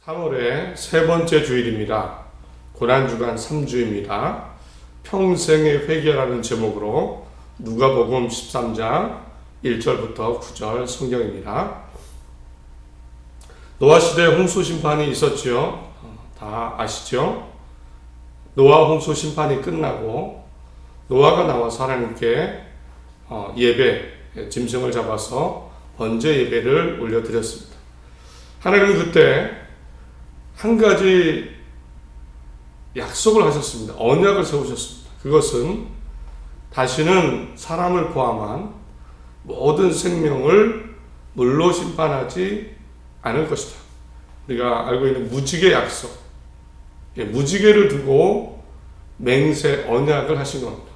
3월의 세 번째 주일입니다. 고난주간 3주입니다. 평생의 회개라는 제목으로 누가복음 13장 1절부터 9절 성경입니다. 노아 시대에 홍수 심판이 있었지요. 다 아시죠? 노아 홍수 심판이 끝나고 노아가 나와서 하나님께 예배, 짐승을 잡아서 번제 예배를 올려드렸습니다. 하나님은 그때 한 가지 약속을 하셨습니다. 언약을 세우셨습니다. 그것은 다시는 사람을 포함한 모든 생명을 물로 심판하지 않을 것이다. 우리가 알고 있는 무지개 약속, 무지개를 두고 맹세 언약을 하신 겁니다.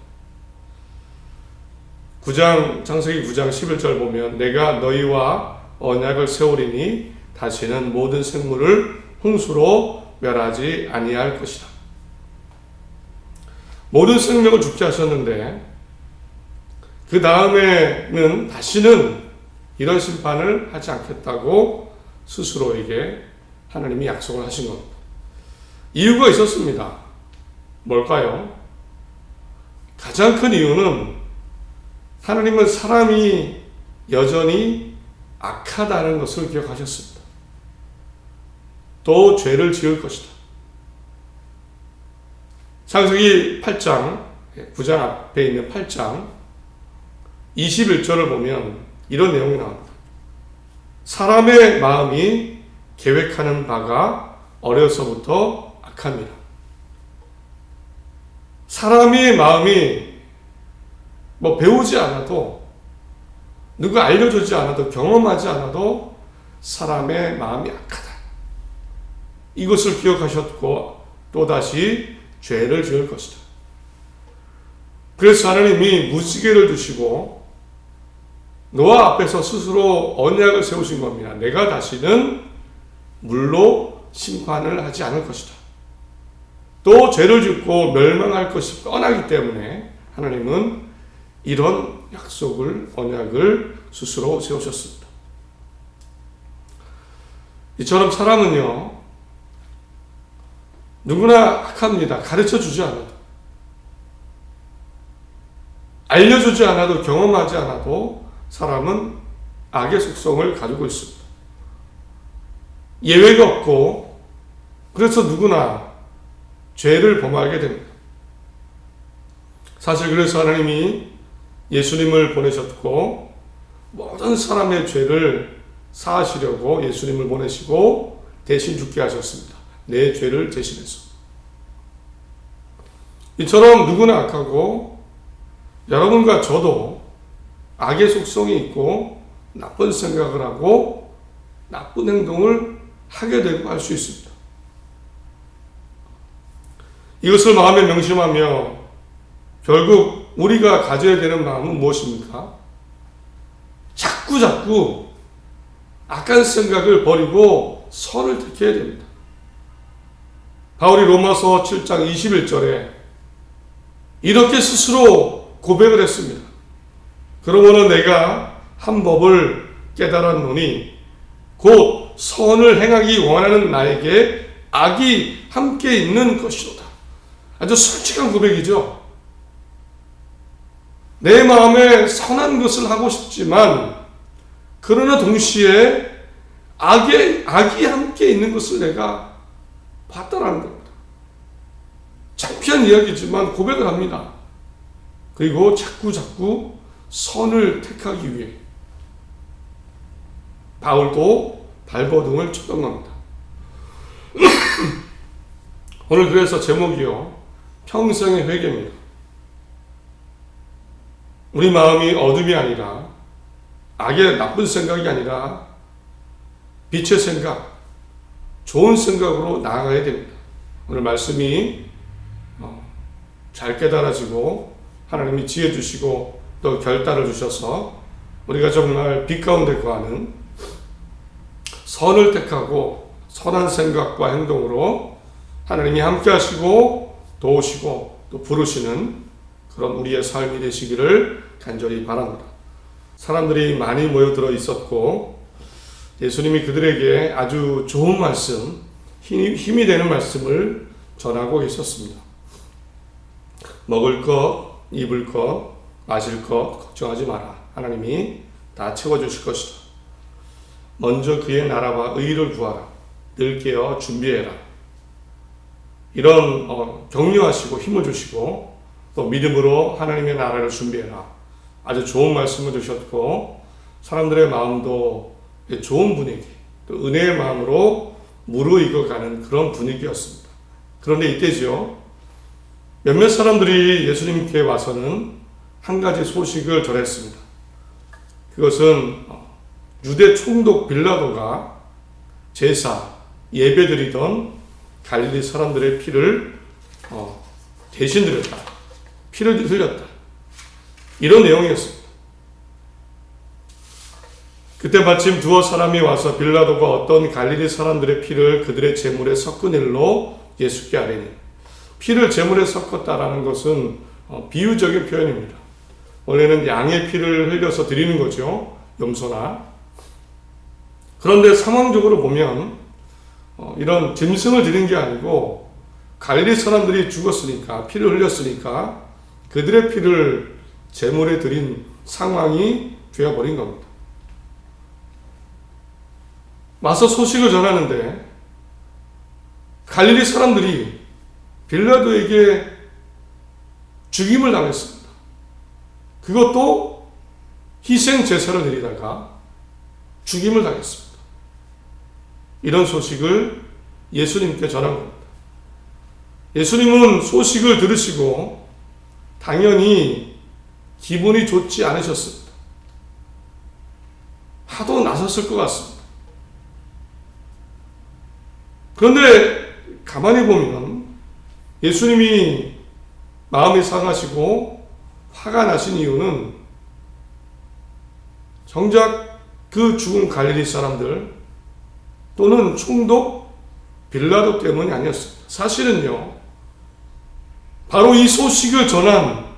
창세기 9장 11절 보면 내가 너희와 언약을 세우리니 다시는 모든 생물을 홍수로 멸하지 아니할 것이다. 모든 생명을 죽게 하셨는데 그 다음에는 다시는 이런 심판을 하지 않겠다고 스스로에게 하나님이 약속을 하신 겁니다. 이유가 있었습니다. 뭘까요? 가장 큰 이유는 하나님은 사람이 여전히 악하다는 것을 기억하셨습니다. 또 죄를 지을 것이다. 창세기 8장, 9장 앞에 있는 8장 21절을 보면 이런 내용이 나옵니다. 사람의 마음이 계획하는 바가 어려서부터 악합니다. 사람의 마음이 배우지 않아도, 누가 알려주지 않아도, 경험하지 않아도 사람의 마음이 악하다. 이것을 기억하셨고 또다시 죄를 지을 것이다. 그래서 하나님이 무지개를 두시고 노아 앞에서 스스로 언약을 세우신 겁니다. 내가 다시는 물로 심판을 하지 않을 것이다. 또 죄를 짓고 멸망할 것이 뻔하기 때문에 하나님은 이런 약속을, 언약을 스스로 세우셨습니다. 이처럼 사람은요, 누구나 악합니다. 가르쳐 주지 않아도, 알려주지 않아도, 경험하지 않아도 사람은 악의 속성을 가지고 있습니다. 예외가 없고, 그래서 누구나 죄를 범하게 됩니다. 사실 그래서 하나님이 예수님을 보내셨고 모든 사람의 죄를 사하시려고 예수님을 보내시고 대신 죽게 하셨습니다. 내 죄를 대신해서. 이처럼 누구나 악하고 여러분과 저도 악의 속성이 있고 나쁜 생각을 하고 나쁜 행동을 하게 되고 할 수 있습니다. 이것을 마음에 명심하며 결국 우리가 가져야 되는 마음은 무엇입니까? 자꾸 악한 생각을 버리고 선을 택해야 됩니다. 바울이 로마서 7장 21절에 이렇게 스스로 고백을 했습니다. 그러므로 내가 한 법을 깨달았노니 곧 선을 행하기 원하는 나에게 악이 함께 있는 것이로다. 아주 솔직한 고백이죠. 내 마음에 선한 것을 하고 싶지만 그러나 동시에 악이 함께 있는 것을 내가 봤다라는 겁니다. 창피한 이야기지만 고백을 합니다. 그리고 자꾸 선을 택하기 위해 바울도 발버둥을 쳤던 겁니다. 오늘 그래서 제목이요, 평생의 회개입니다. 우리 마음이 어둠이 아니라, 악의 나쁜 생각이 아니라 빛의 생각, 좋은 생각으로 나아가야 됩니다. 오늘 말씀이 잘 깨달아지고 하나님이 지혜 주시고 또 결단을 주셔서 우리가 정말 빛 가운데 거하는 선을 택하고 선한 생각과 행동으로 하나님이 함께 하시고 도우시고 또 부르시는 그런 우리의 삶이 되시기를 간절히 바랍니다. 사람들이 많이 모여들어 있었고 예수님이 그들에게 아주 좋은 말씀, 힘이 되는 말씀을 전하고 있었습니다. 먹을 것, 입을 것, 마실 것 걱정하지 마라. 하나님이 다 채워주실 것이다. 먼저 그의 나라와 의를 구하라. 늘 깨어 준비해라. 이런 격려하시고 힘을 주시고 또 믿음으로 하나님의 나라를 준비해라. 아주 좋은 말씀을 주셨고 사람들의 마음도 좋은 분위기, 또 은혜의 마음으로 무르익어가는 그런 분위기였습니다. 그런데 이때죠. 몇몇 사람들이 예수님께 와서는 한 가지 소식을 전했습니다. 그것은 유대 총독 빌라도가 제사, 예배드리던 갈릴리 사람들의 피를 대신 드렸다. 피를 흘렸다. 이런 내용이었습니다. 그때 마침 두어 사람이 와서 빌라도가 어떤 갈릴리 사람들의 피를 그들의 제물에 섞은 일로 예수께 아뢰니, 피를 제물에 섞었다라는 것은 비유적인 표현입니다. 원래는 양의 피를 흘려서 드리는 거죠. 염소나. 그런데 상황적으로 보면 이런 짐승을 드린 게 아니고 갈릴리 사람들이 죽었으니까, 피를 흘렸으니까 그들의 피를 제물에 드린 상황이 되어버린 겁니다. 와서 소식을 전하는데 갈릴리 사람들이 빌라도에게 죽임을 당했습니다. 그것도 희생 제사를 드리다가 죽임을 당했습니다. 이런 소식을 예수님께 전한 겁니다. 예수님은 소식을 들으시고 당연히 기분이 좋지 않으셨습니다. 하도 나섰을 것 같습니다. 그런데 가만히 보면 예수님이 마음이 상하시고 화가 나신 이유는 정작 그 죽은 갈릴리 사람들 또는 총독 빌라도 때문이 아니었습니다. 사실은요, 바로 이 소식을 전한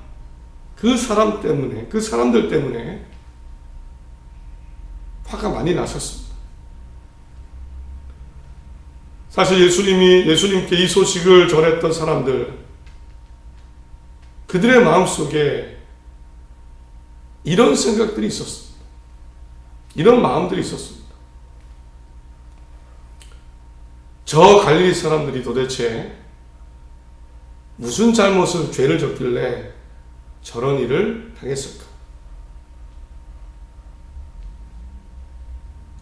그 사람 때문에, 그 사람들 때문에 화가 많이 나셨습니다. 사실 예수님께 이 소식을 전했던 사람들, 그들의 마음속에 이런 생각들이 있었습니다. 이런 마음들이 있었습니다. 저 갈릴리 사람들이 도대체 무슨 잘못을, 죄를 졌길래 저런 일을 당했을까?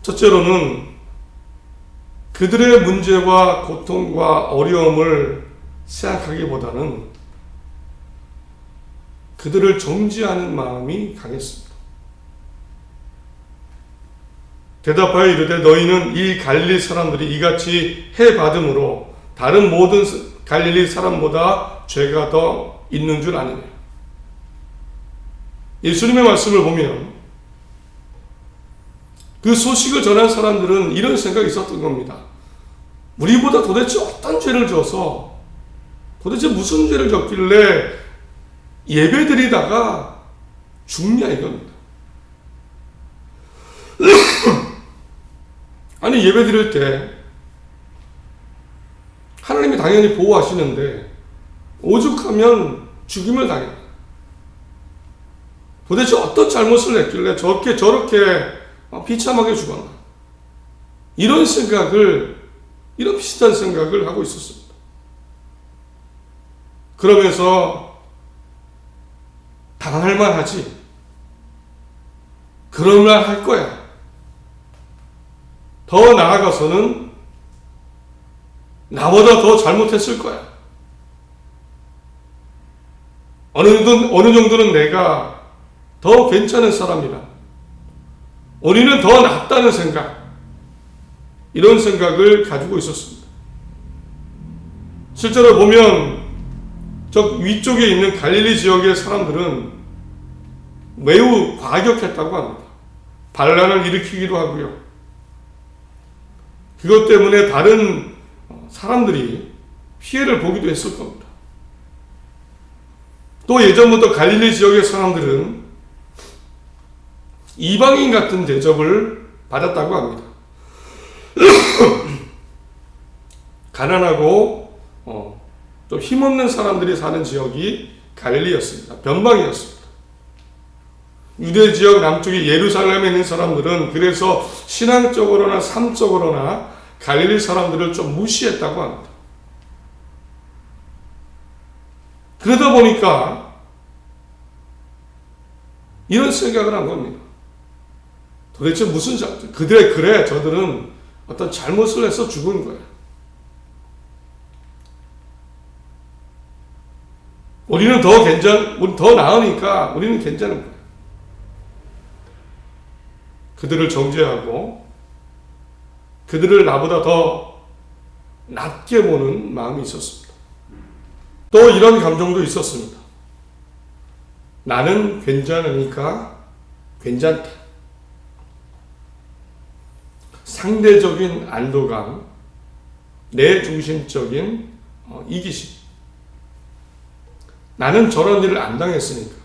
첫째로는 그들의 문제와 고통과 어려움을 생각하기보다는 그들을 정죄하는 마음이 강했습니다. 대답하여 이르되 너희는 이 갈릴리 사람들이 이같이 해받음으로 다른 모든 갈릴리 사람보다 죄가 더 있는 줄 아느냐. 예수님의 말씀을 보면 그 소식을 전한 사람들은 이런 생각이 있었던 겁니다. 우리보다 도대체 어떤 죄를 져서, 도대체 무슨 죄를 졌길래 예배드리다가 죽냐 이겁니다. 아니, 예배드릴 때 하나님이 당연히 보호하시는데 오죽하면 죽임을 당했다. 도대체 어떤 잘못을 했길래 저렇게 비참하게 죽었나. 이런 비슷한 생각을 하고 있었습니다. 그러면서 당할 만하지. 그럴 만 할 거야. 더 나아가서는 나보다 더 잘못했을 거야. 어느 정도는 내가 더 괜찮은 사람이라. 우리는 더 낫다는 생각, 이런 생각을 가지고 있었습니다. 실제로 보면 저 위쪽에 있는 갈릴리 지역의 사람들은 매우 과격했다고 합니다. 반란을 일으키기도 하고요. 그것 때문에 다른 사람들이 피해를 보기도 했을 겁니다. 또 예전부터 갈릴리 지역의 사람들은 이방인 같은 대접을 받았다고 합니다. 가난하고 좀 힘없는 사람들이 사는 지역이 갈릴리였습니다. 변방이었습니다. 유대 지역 남쪽의 예루살렘에 있는 사람들은 그래서 신앙적으로나 삶적으로나 갈릴리 사람들을 좀 무시했다고 합니다. 그러다 보니까 이런 생각을 한 겁니다. 도대체 무슨 저들은 어떤 잘못을 해서 죽은 거야. 우리는 더 나으니까 우리는 괜찮은 거야. 그들을 정죄하고 그들을 나보다 더 낮게 보는 마음이 있었습니다. 또 이런 감정도 있었습니다. 나는 괜찮으니까 괜찮다. 상대적인 안도감, 내 중심적인 이기심. 나는 저런 일을 안 당했으니까.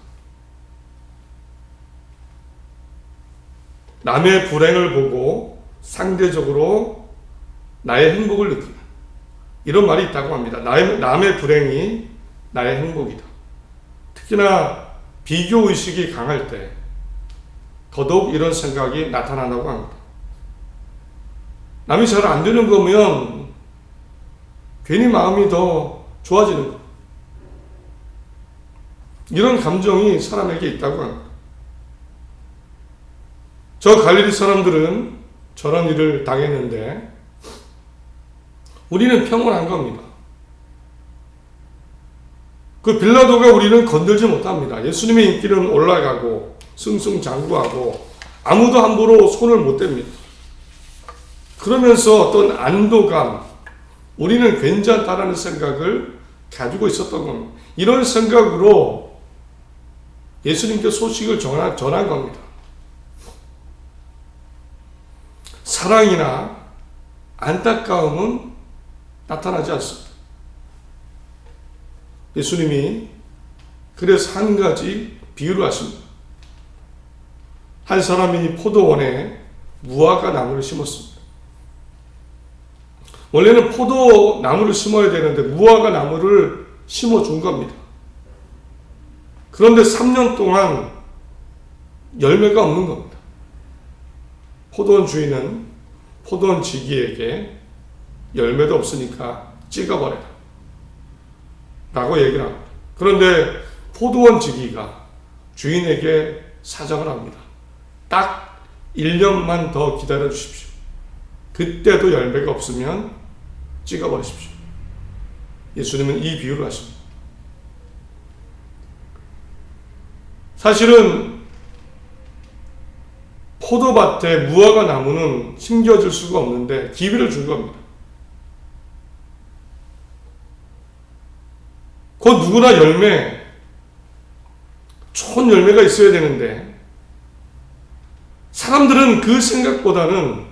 남의 불행을 보고 상대적으로 나의 행복을 느끼는 이런 말이 있다고 합니다. 남의 불행이 나의 행복이다. 특히나 비교의식이 강할 때 더더욱 이런 생각이 나타난다고 합니다. 남이 잘 안 되는 거면 괜히 마음이 더 좋아지는 거. 이런 감정이 사람에게 있다고 합니다. 저 갈릴리 사람들은 저런 일을 당했는데 우리는 평온한 겁니다. 그 빌라도가 우리는 건들지 못합니다. 예수님의 인기는 올라가고 승승장구하고 아무도 함부로 손을 못 댑니다. 그러면서 어떤 안도감, 우리는 괜찮다라는 생각을 가지고 있었던 겁니다. 이런 생각으로 예수님께 소식을 전한 겁니다. 사랑이나 안타까움은 나타나지 않습니다. 예수님이 그래서 한 가지 비유를 하십니다. 한 사람이 포도원에 무화과 나무를 심었습니다. 원래는 포도나무를 심어야 되는데 무화과 나무를 심어준 겁니다. 그런데 3년 동안 열매가 없는 겁니다. 포도원 주인은 포도원 지기에게 열매도 없으니까 찍어버려라 라고 얘기를 합니다. 그런데 포도원 지기가 주인에게 사정을 합니다. 딱 1년만 더 기다려 주십시오. 그때도 열매가 없으면 찍어버리십시오. 예수님은 이 비유를 하십니다. 사실은 포도밭에 무화과 나무는 심겨질 수가 없는데 기회를 준 겁니다. 곧 누구나 좋은 열매가 있어야 되는데 사람들은 그 생각보다는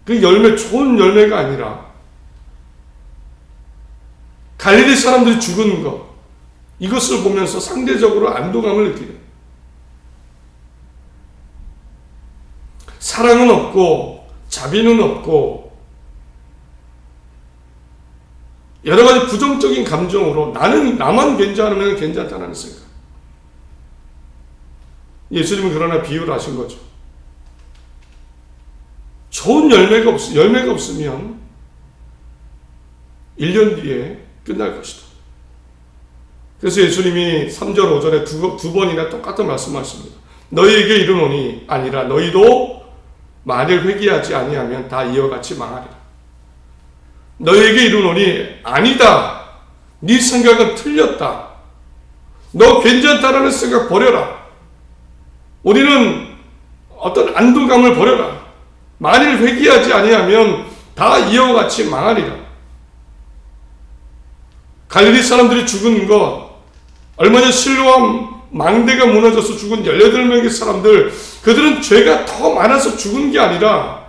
그 좋은 열매가 아니라 갈릴리 사람들이 죽은 것, 이것을 보면서 상대적으로 안도감을 느끼는, 사랑은 없고 자비는 없고 여러 가지 부정적인 감정으로 나만 괜찮으면 괜찮다는 생각. 예수님은 그러나 비유를 하신 거죠. 좋은 열매가 없으면 1년 뒤에 끝날 것이다. 그래서 예수님이 3절 5절에 두 번이나 똑같은 말씀하십니다. 너희에게 이르노니 아니라 너희도 만일 회개하지 아니하면 다 이와 같이 망하리라. 너희에게 이르노니 아니다. 네 생각은 틀렸다. 너 괜찮다라는 생각 버려라. 우리는 어떤 안도감을 버려라. 만일 회개하지 아니하면 다 이와 같이 망하리라. 갈릴리 사람들이 죽은 것, 얼마 전 실로암 망대가 무너져서 죽은 18명의 사람들, 그들은 죄가 더 많아서 죽은 게 아니라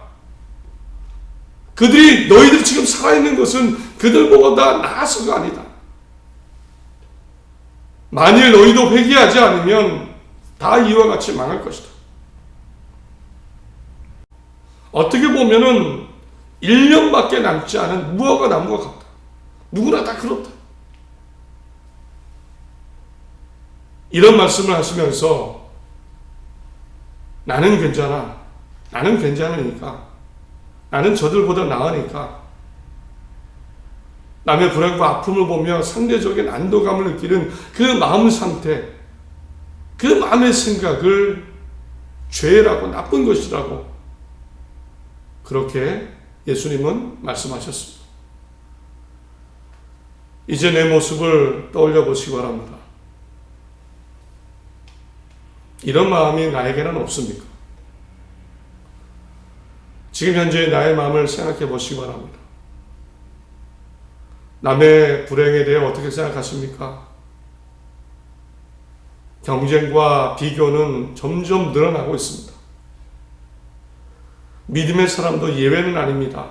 너희들이 지금 살아있는 것은 그들보다 나아서가 아니다. 만일 너희도 회개하지 않으면 다 이와 같이 망할 것이다. 어떻게 보면은 1년밖에 남지 않은 무화과 나무와 같다. 누구나 다 그렇다. 이런 말씀을 하시면서 나는 괜찮아. 나는 괜찮으니까. 나는 저들보다 나으니까. 남의 불행과 아픔을 보며 상대적인 안도감을 느끼는 그 마음 상태, 그 마음의 생각을 죄라고 나쁜 것이라고 그렇게 예수님은 말씀하셨습니다. 이제 내 모습을 떠올려 보시기 바랍니다. 이런 마음이 나에게는 없습니까? 지금 현재 나의 마음을 생각해 보시기 바랍니다. 남의 불행에 대해 어떻게 생각하십니까? 경쟁과 비교는 점점 늘어나고 있습니다. 믿음의 사람도 예외는 아닙니다.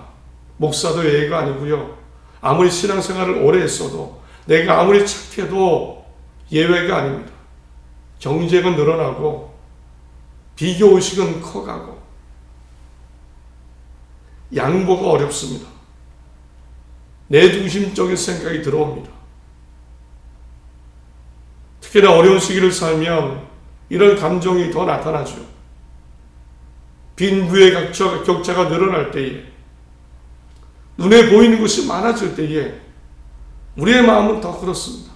목사도 예외가 아니고요. 아무리 신앙생활을 오래 했어도, 내가 아무리 착해도 예외가 아닙니다. 경쟁은 늘어나고 비교의식은 커가고 양보가 어렵습니다. 내중심적인 생각이 들어옵니다. 특히나 어려운 시기를 살면 이런 감정이 더 나타나죠. 빈부의 격차가 늘어날 때에, 눈에 보이는 것이 많아질 때에 우리의 마음은 더 그렇습니다.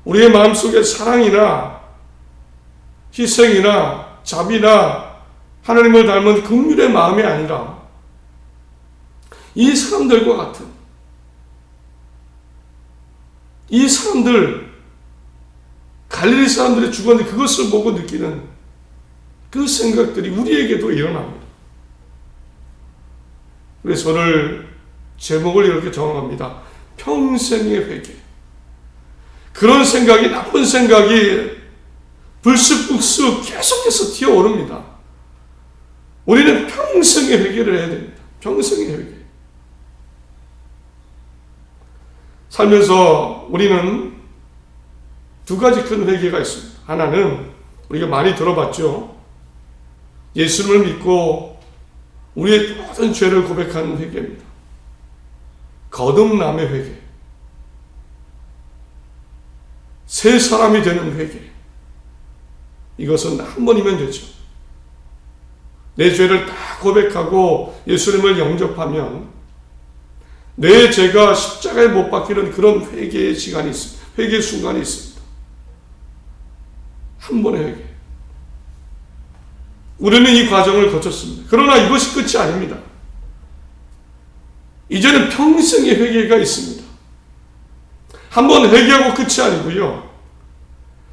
우리의 마음속에 사랑이나 희생이나 자비나 하나님을 닮은 긍휼의 마음이 아니라 이 사람들과 같은, 이 사람들, 갈릴리 사람들이 죽었는데 그것을 보고 느끼는 그 생각들이 우리에게도 일어납니다. 그래서 오늘 제목을 이렇게 정합니다. 평생의 회개. 그런 생각이, 나쁜 생각이 불쑥불쑥 계속해서 튀어오릅니다. 우리는 평생의 회개를 해야 됩니다. 평생의 회개. 살면서 우리는 두 가지 큰 회개가 있습니다. 하나는 우리가 많이 들어봤죠. 예수님을 믿고 우리의 모든 죄를 고백하는 회개입니다. 거듭남의 회개. 새 사람이 되는 회개. 이것은 한 번이면 되죠. 내 죄를 다 고백하고 예수님을 영접하면 내 죄가 십자가에 못 박히는 그런 회개의 시간이 있습니다. 회개의 순간이 있습니다. 한 번의 회개. 우리는 이 과정을 거쳤습니다. 그러나 이것이 끝이 아닙니다. 이제는 평생의 회개가 있습니다. 한 번 회개하고 끝이 아니고요.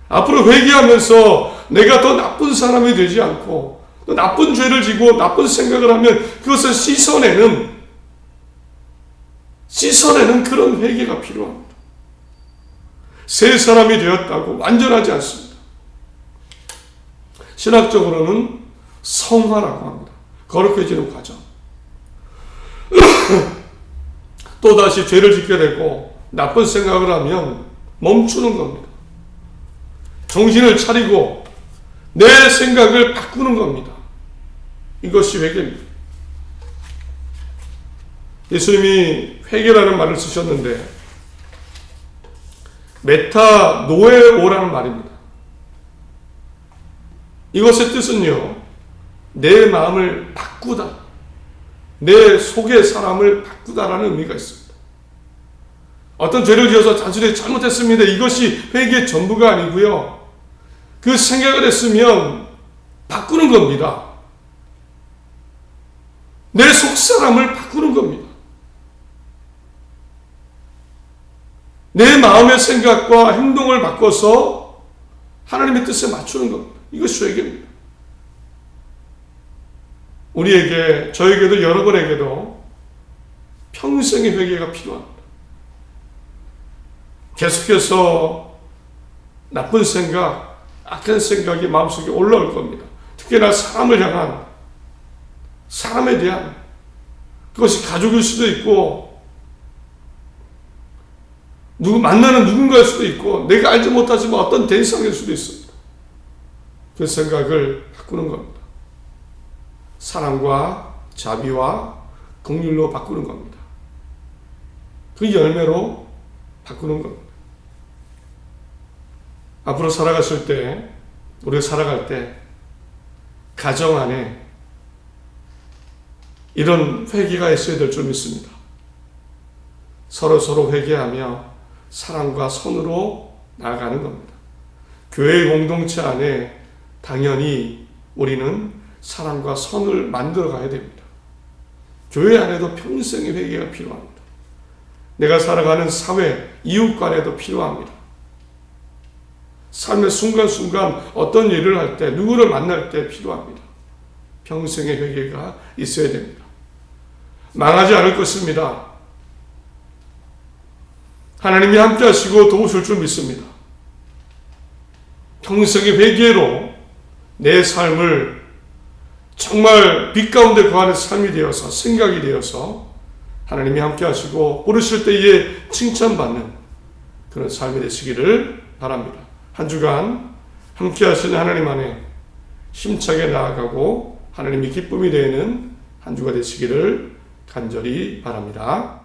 앞으로 회개하면서 내가 더 나쁜 사람이 되지 않고 또 나쁜 죄를 지고 나쁜 생각을 하면 그것을 씻어내는 그런 회개가 필요합니다. 새 사람이 되었다고 완전하지 않습니다. 신학적으로는 성화라고 합니다. 거룩해지는 과정. 또다시 죄를 짓게 되고 나쁜 생각을 하면 멈추는 겁니다. 정신을 차리고 내 생각을 바꾸는 겁니다. 이것이 회개입니다. 예수님이 회개라는 말을 쓰셨는데 메타노에오라는 말입니다. 이것의 뜻은요, 내 마음을 바꾸다, 내 속의 사람을 바꾸다라는 의미가 있습니다. 어떤 죄를 지어서 단순히 잘못했습니다, 이것이 회개의 전부가 아니고요, 그 생각을 했으면 바꾸는 겁니다. 내 속 사람을 바꾸는 겁니다. 내 마음의 생각과 행동을 바꿔서 하나님의 뜻에 맞추는 겁니다. 이것이 회개입니다. 우리에게, 저에게도 여러분에게도 평생의 회개가 필요합니다. 계속해서 나쁜 생각, 악한 생각이 마음속에 올라올 겁니다. 특히나 사람을 향한, 사람에 대한, 그것이 가족일 수도 있고 만나는 누군가일 수도 있고 내가 알지 못하지만 어떤 대상일 수도 있습니다. 그 생각을 바꾸는 겁니다. 사랑과 자비와 긍휼로 바꾸는 겁니다. 그 열매로 바꾸는 겁니다. 앞으로 살아갔을 때, 우리가 살아갈 때 가정 안에 이런 회개가 있어야 될 줄 믿습니다. 서로 회개하며 사랑과 선으로 나아가는 겁니다. 교회 공동체 안에 당연히 우리는 사랑과 선을 만들어 가야 됩니다. 교회 안에도 평생의 회개가 필요합니다. 내가 살아가는 사회, 이웃 간에도 필요합니다. 삶의 순간순간 어떤 일을 할 때, 누구를 만날 때 필요합니다. 평생의 회개가 있어야 됩니다. 망하지 않을 것입니다. 하나님이 함께 하시고 도우실 줄 믿습니다. 평생의 회개로 내 삶을 정말 빛 가운데 거하는 삶이 되어서, 생각이 되어서 하나님이 함께 하시고 부르실 때에 칭찬받는 그런 삶이 되시기를 바랍니다. 한 주간 함께 하시는 하나님 안에 힘차게 나아가고 하나님이 기쁨이 되는 한 주가 되시기를 간절히 바랍니다.